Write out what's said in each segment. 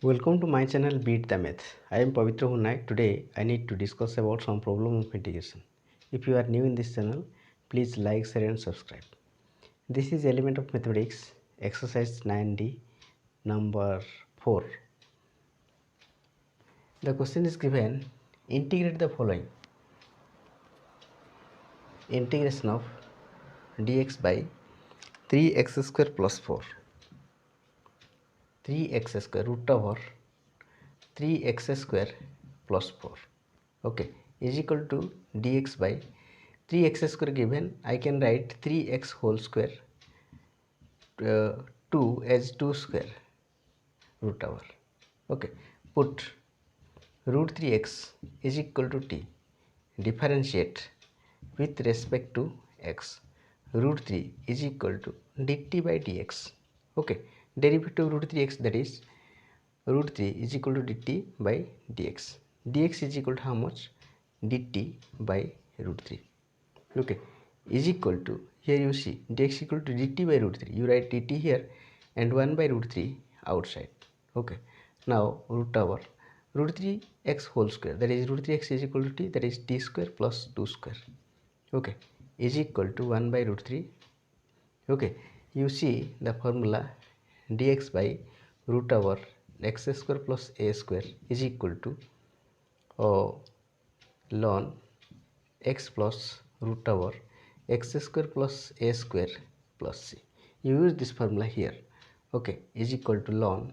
Welcome to my channel Beat the Math. I am Pavitra Hunay. Today I need to discuss about some problem of integration. If you are new in this channel, please like, share and subscribe. This is element of mathematics exercise 9D number 4. The question is given: integrate the following. Integration of dx by 3x square plus 4. 3x square root over 3x square plus 4, okay, is equal to dx by 3x square given. I can write 3x whole square 2 as 2 square root over, okay. Put root 3x is equal to t, differentiate with respect to x. Root 3 is equal to dt by dx, okay. Derivative root 3x, that is root 3 is equal to dt by dx. Dx is equal to how much? Dt by root 3, okay, is equal to, here you see dx equal to dt by root 3. You write dt here and 1 by root 3 outside, okay. Now root over root 3x whole square, that is root 3x is equal to t, that is t square plus 2 square, okay, is equal to 1 by root 3, okay. You see the formula dx by root over x square plus a square is equal to ln x plus root over x square plus a square plus c. You use this formula here, okay, is equal to ln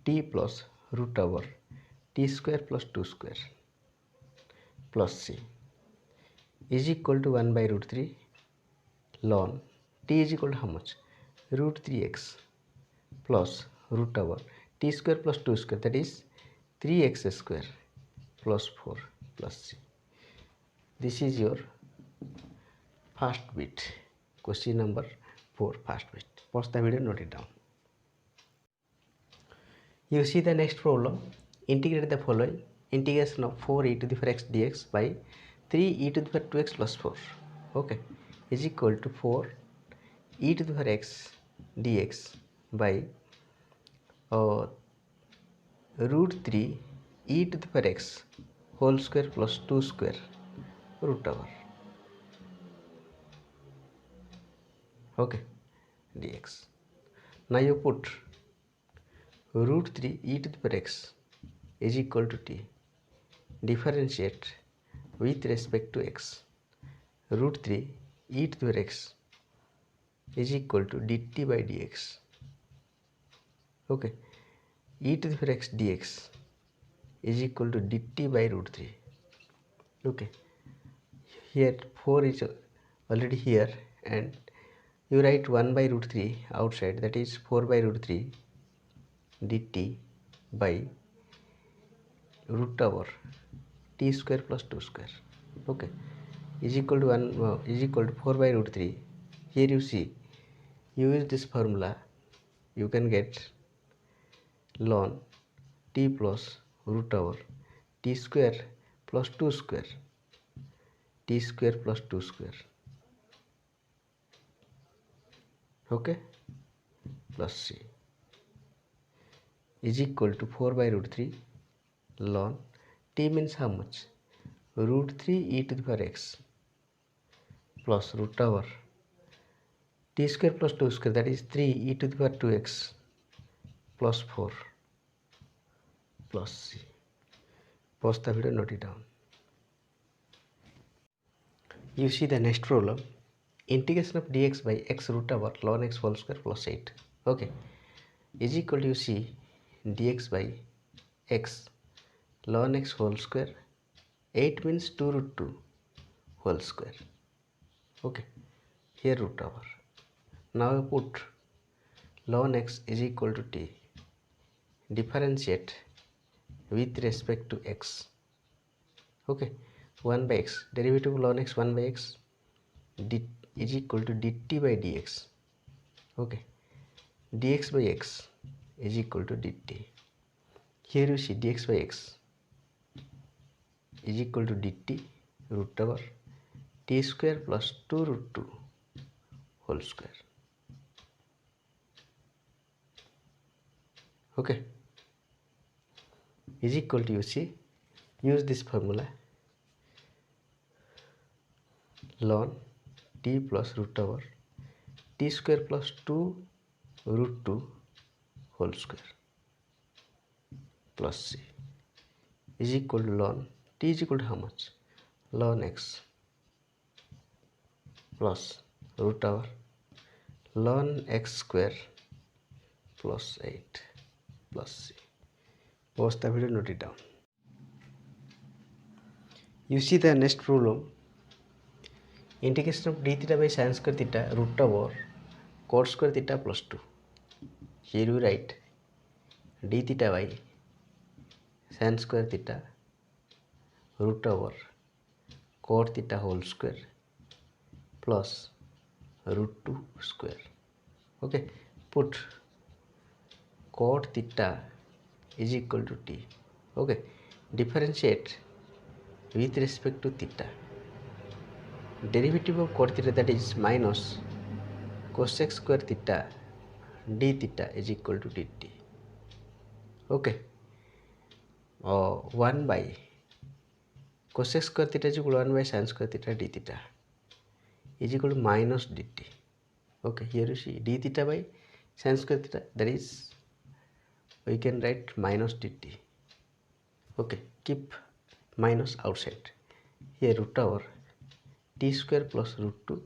t plus root over t square plus 2 square plus c is equal to 1 by root 3 ln t is equal to how much? Root 3x plus root over t square plus 2 square, that is 3x square plus 4 plus c. This is your first bit, question number 4, first bit. Pause the video, note it down. You see the next problem. Integrate the following. Integration of 4 e to the power x dx by 3 e to the power 2x plus 4, okay, is equal to 4 e to the power x dx by root 3 e to the power x whole square plus 2 square root over, okay, dx. Now you put root 3 e to the power x is equal to t, differentiate with respect to x. Root 3 e to the power x is equal to dt by dx, okay. E to the power x dx is equal to dt by root 3, okay. Here 4 is already here and you write 1 by root 3 outside, that is 4 by root 3 dt by root over t square plus 2 square, okay, is equal to 1 is equal to 4 by root 3. Here you see, you use this formula, you can get ln t plus root over t square plus 2 square, t square plus 2 square, okay, plus c is equal to 4 by root 3 ln t means how much? Root 3 e to the power x plus root over t square plus 2 square, that is 3 e to the power 2x plus 4 plus c. Pause the video, note it down. You see the next problem. Integration of dx by x root over ln x whole square plus 8, okay, is equal to, you see, dx by x ln x whole square, 8 means 2 root 2 whole square, okay, here root over. Now you put ln x is equal to t, differentiate with respect to x, okay. 1 by x, derivative of ln x 1 by x is equal to dt by dx, okay. Dx by x is equal to dt. Here you see dx by x is equal to dt root over t square plus 2 root 2 whole square, okay. is equal to, you see, use this formula, ln t plus root over t square plus 2 root 2 whole square plus c is equal to ln t is equal to how much? Ln x plus root over ln x square plus 8 plus c. Pause the video, note it down. You see the next problem. Integration of d theta by sin square theta root over cot square theta plus 2. Here we write d theta by sin square theta root over cot theta whole square plus root 2 square. Okay, put cot theta is equal to t. Okay, differentiate with respect to theta. Derivative of cot theta, that is minus cosec square theta d theta is equal to dt. Okay, 1 by cosec square theta is equal to 1 by sin square theta d theta is equal to minus dt. Okay, here you see d theta by sin square theta, that is we can write minus dt. Okay, keep minus outside. Here root over t square plus root 2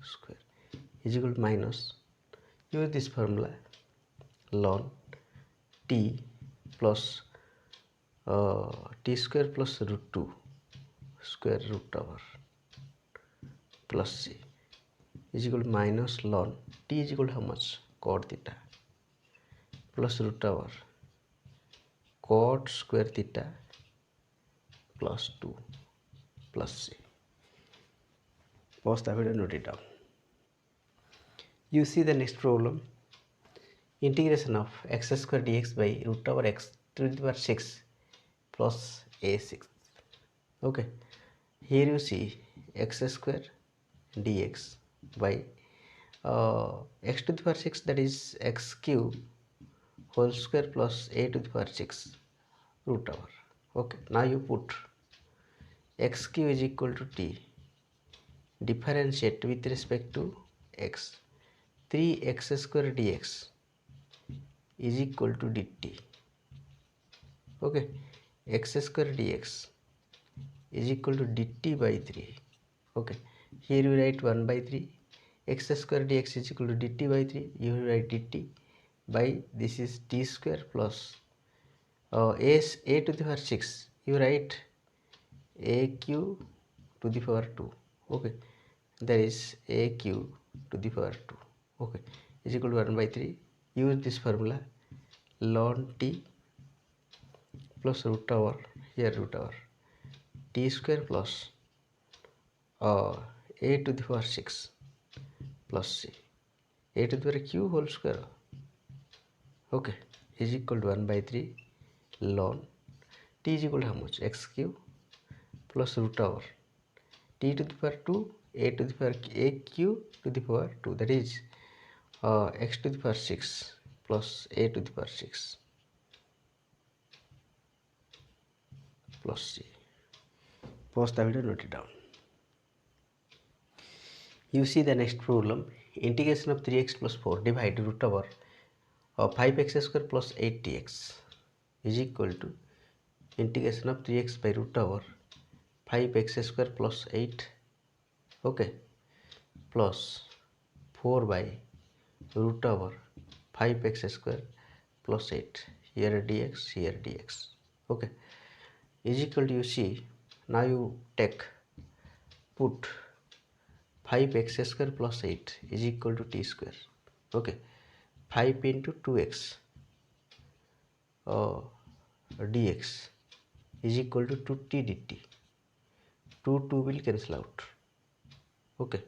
square is equal to minus, use this formula, ln t plus t square plus root 2 square root over plus c is equal to minus ln t is equal to how much? Cot theta plus root over cot square theta plus 2 plus c. Pause the video, note it down. You see the next problem. Integration of x square dx by root over x to the power 6 plus a6. Okay, here you see x square dx by x to the power 6, that is x cube whole square plus a to the power 6 root over. Okay, now you put x cube is equal to t, differentiate with respect to x, 3x square dx is equal to dt. Okay, x square dx is equal to dt by 3. Okay, here you write 1 by 3, x square dx is equal to dt by 3, you write dt by, this is t square plus a to the power 6, you write a cube to the power 2. Okay, that is a cube to the power 2. Okay, is equal to 1 by 3. Use this formula, ln t plus root over, here root over t square plus a to the power 6 plus c, a to the power q whole square. Okay, is equal to 1 by 3 ln t is equal to how much? X cube plus root over t to the power 2 a to the power a cube to the power 2, that is x to the power 6 plus a to the power 6 plus c. Pause the video, note it down. You see the next problem. Integration of 3x plus 4 divide root over 5x square plus 8tx is equal to integration of 3x by root over 5x square plus 8, okay, plus 4 by root over 5x square plus 8, here dx, here dx. Okay, is equal to, you see, now you take, put 5x square plus 8 is equal to t square. Okay, 5 into 2x dx is equal to 2t dt. 2 will cancel out. Okay,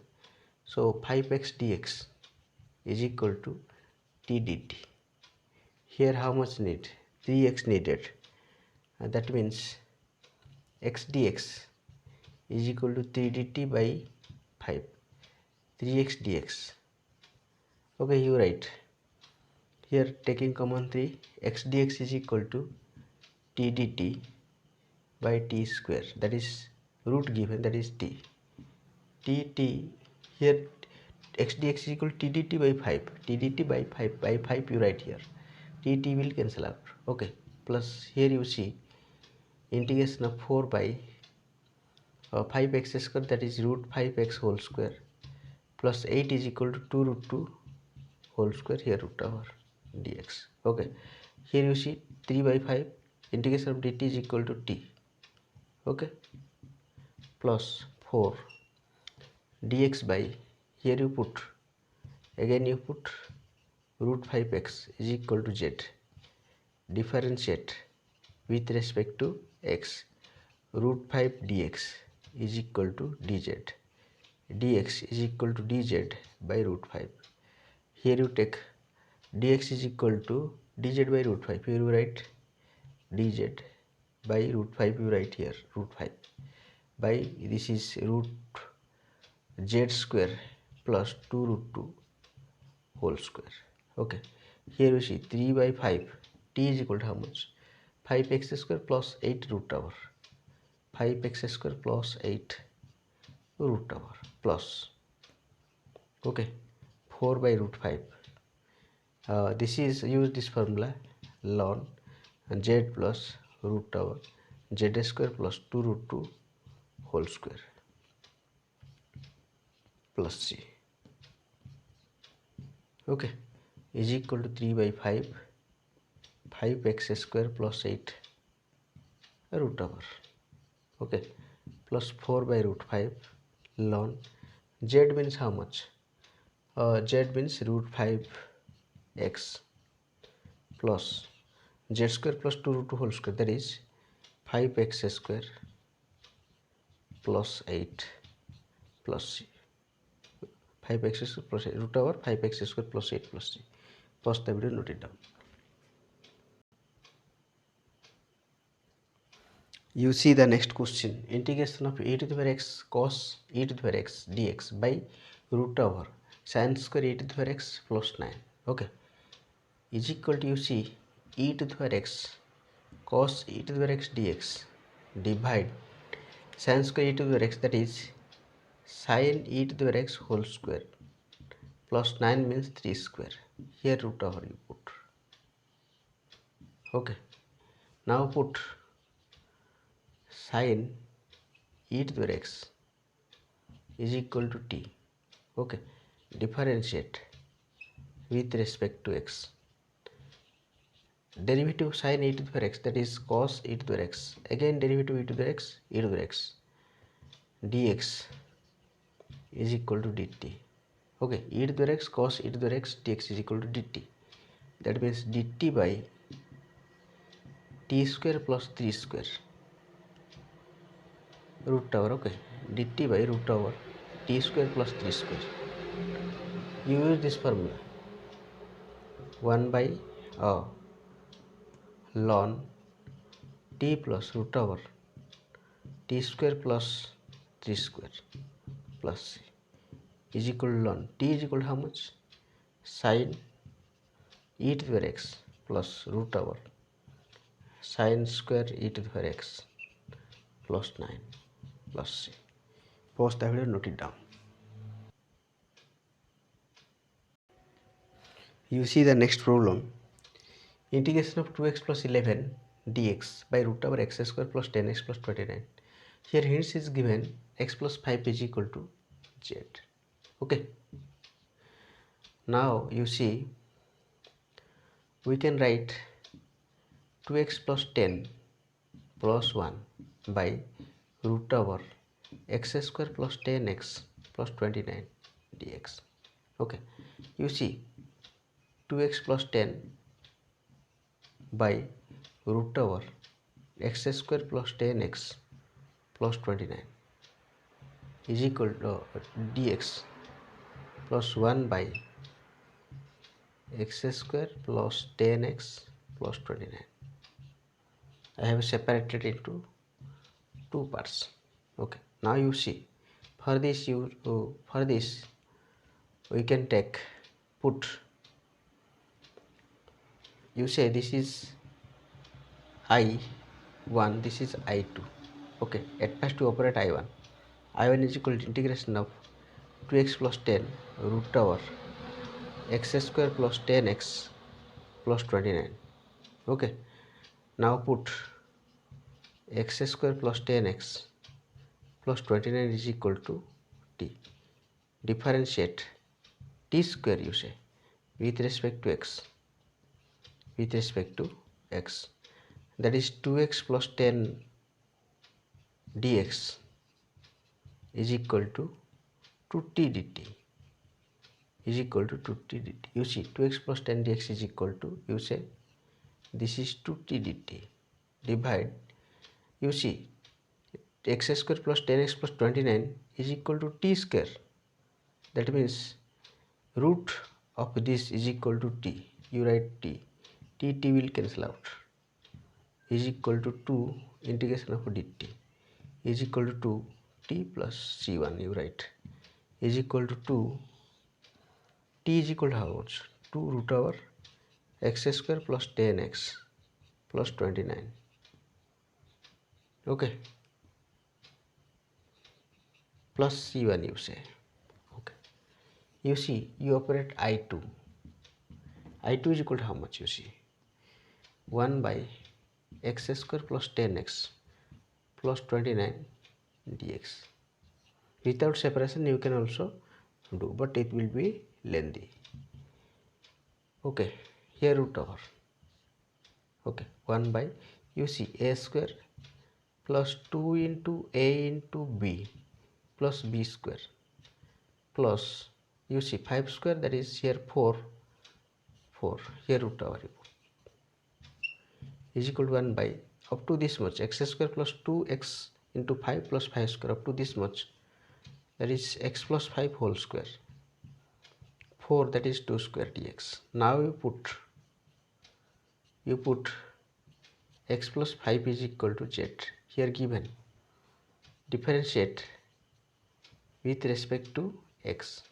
so 5x dx is equal to t dt. Here how much need? 3x needed. That means x dx is equal to 3 dt by 5. 3x dx. Okay, you write here, taking common 3, x dx is equal to t dt by t square, that is root given, that is t. Here x dx is equal to t dt by 5, t dt by 5 you write here, t will cancel out. Okay, plus here you see integration of 4 by 5x square, that is root 5x whole square, plus 8 is equal to 2 root 2 whole square, here root over dx. Okay, here you see 3 by 5 integration of dt is equal to t. Okay, plus 4 dx by, here you put, again you put root 5x is equal to z, differentiate with respect to x, root 5 dx is equal to dz, dx is equal to dz by root 5. Here you take dx is equal to dz by root 5, here you write dz by root 5, you write here root 5 by, this is root z square plus 2 root 2 whole square. Okay, here you see 3 by 5, t is equal to how much, 5x square plus 8 root over 5x square plus 8 root over plus, okay, 4 by root 5. This is, use this formula, ln z plus root over z square plus 2 root 2 whole square plus c. Okay, is equal to 3 by 5, 5x square plus 8 root over, okay, plus 4 by root 5 ln z means how much, z means root 5x plus z square plus 2 root 2 whole square, that is 5x square plus 8 plus c, 5x square plus 8 root over 5x square plus 8 plus c. Pause the video, note it down. You see the next question, integration of e to the power x cos e to the power x dx by root over sin square e to the power x plus 9, okay, is equal to, you see, e to the power x cos e to the power x dx divide sin square e to the power x, that is sin e to the power x whole square plus 9 means 3 square, here root over you put. Okay, now put sin e to the power x is equal to t. Okay, differentiate with respect to x, derivative sin e to the power x, that is cos e to the power x, again derivative e to the power x, e to the power x dx is equal to dt. Okay, e to the power x cos e to the power x dx is equal to dt, that means dt by t square plus 3 square root over, okay, dt by root over t square plus 3 square. You use this formula 1 by ln t plus root over t square plus 3 square plus c is equal to ln t is equal to how much, sin e to the power x plus root over sin square e to the power x plus 9 plus c. Pause the video, note it down. You see the next problem, integration of 2x plus 11 dx by root over x square plus 10x plus 29. Here hints is given x plus 5 is equal to z. Okay, now you see we can write 2x plus 10 plus 1 by root over x square plus 10x plus 29 dx. Okay, you see 2x plus 10 by root over x square plus 10x plus 29 is equal to dx plus 1 by x square plus 10x plus 29. I have separated into two parts. Okay, now you see, for this we can take, put, you say this is I 1, this is I2. Okay, at first to operate I1. I1 is equal to integration of 2x plus 10 root over x square plus 10x plus 29. Okay, now put x square plus 10x plus 29 is equal to t. Differentiate t square, you say, with respect to x, that is 2x plus 10 dx is equal to 2t dt is equal to 2t dt. You see 2x plus 10 dx is equal to, you say, this is 2t dt. Divide, you see, x square plus 10x plus 29 is equal to t square. That means root of this is equal to t. You write t. T will cancel out. Is equal to 2 integration of dt is equal to 2 t plus c1. You write is equal to 2. T is equal to how much? 2 root over x square plus 10x plus 29. Okay, plus c1, you say. Okay, you see, you operate I2. I2 is equal to how much? You see, 1 by x square plus 10x plus 29 dx. Without separation you can also do, but it will be lengthy. Okay, here root over. Okay, 1 by, you see, a square plus 2 into a into b plus b square plus, you see, 5 square, that is here 4 here root over is equal to 1 by up to this much x square plus 2x into 5 plus 5 square up to this much, that is x plus 5 whole square, 4, that is 2 square dx. Now you put x plus 5 is equal to z here given. Differentiate with respect to x,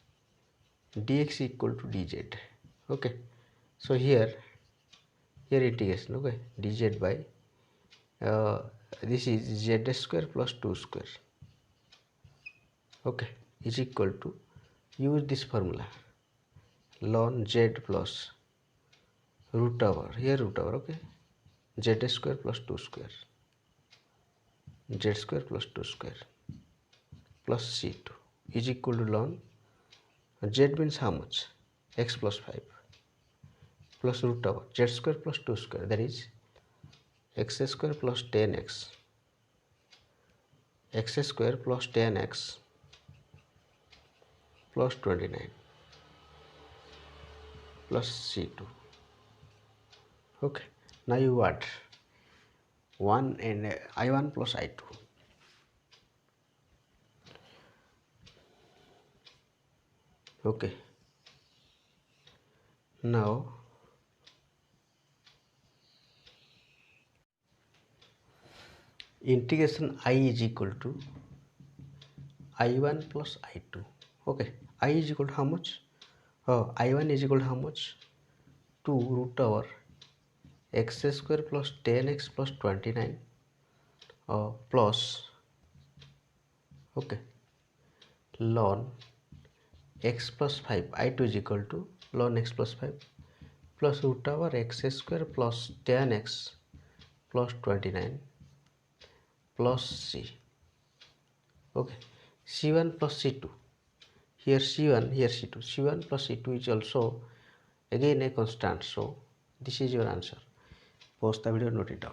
dx equal to dz. Okay, so here integration. Okay, dz by this is z square plus 2 square. Okay, is equal to, use this formula, ln z plus root over, here root over. Okay, z square plus 2 square, z square plus 2 square plus c2 is equal to ln z means how much? X plus 5 plus root over z square plus 2 square, that is x square plus 10x, x square plus 10x plus 29 plus c2. Okay, now you add 1 and I1 plus I2. Okay, now integration I is equal to I1 plus I2. Okay, I is equal to how much? I1 is equal to how much? 2 root over x square plus 10x plus 29 plus, okay, ln x plus 5. I2 is equal to ln x plus 5 plus root over x square plus 10x plus 29 plus c. Okay, c1 plus c2. Here c1, here c2. c1 plus c2 is also again a constant. So this is your answer. Pause the video, note it down.